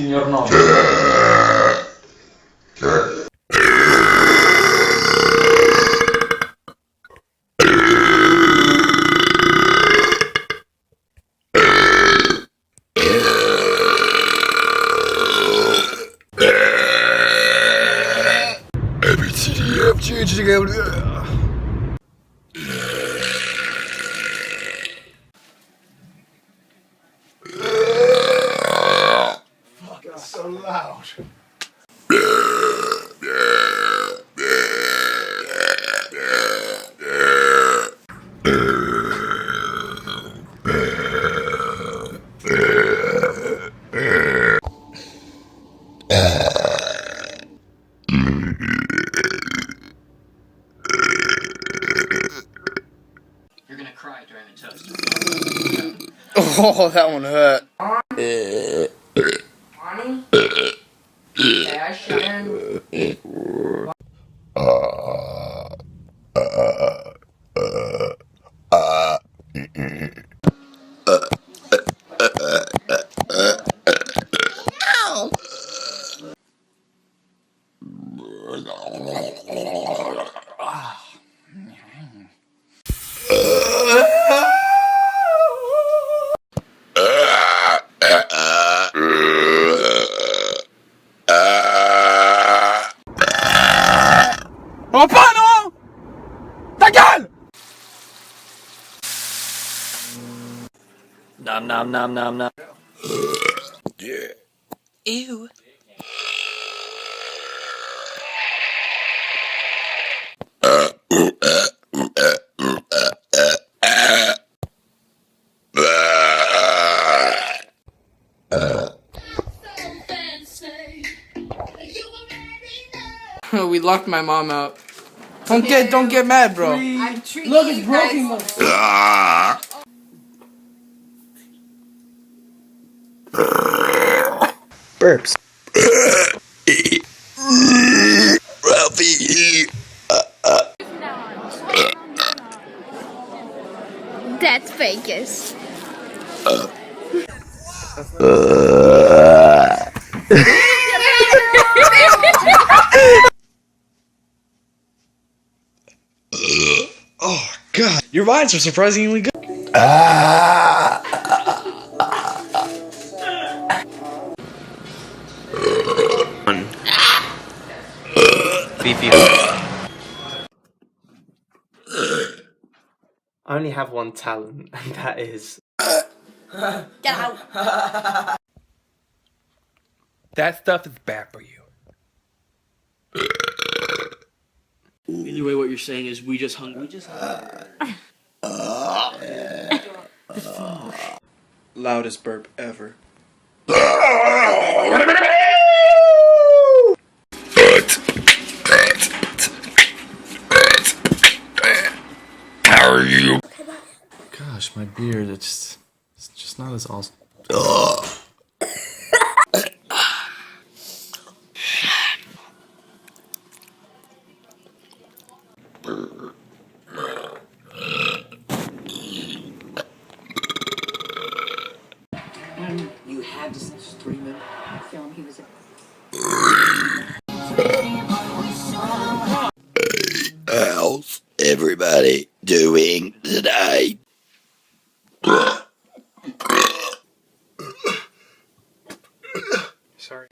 Signor no. Fuck, it's so loud. You're gonna cry during the toast. Oh, that one hurt. Mommy? Hey, I shouldn't. Oh, paano? Tagal! Nom nom nom nom nom. Ew. We locked my mom out. Don't get mad, bro. Look, it's broken. Burps. That's Vegas. Oh, God. Your vines are surprisingly good. Beefy. I only have one talent, and that is... Get out. That stuff is bad for you. Either way, what you're saying is we just hung. Loudest burp ever. How are you? Gosh, my beard, it's just not as awesome. You had to stream it. Film, he was a... How's everybody doing today? Sorry.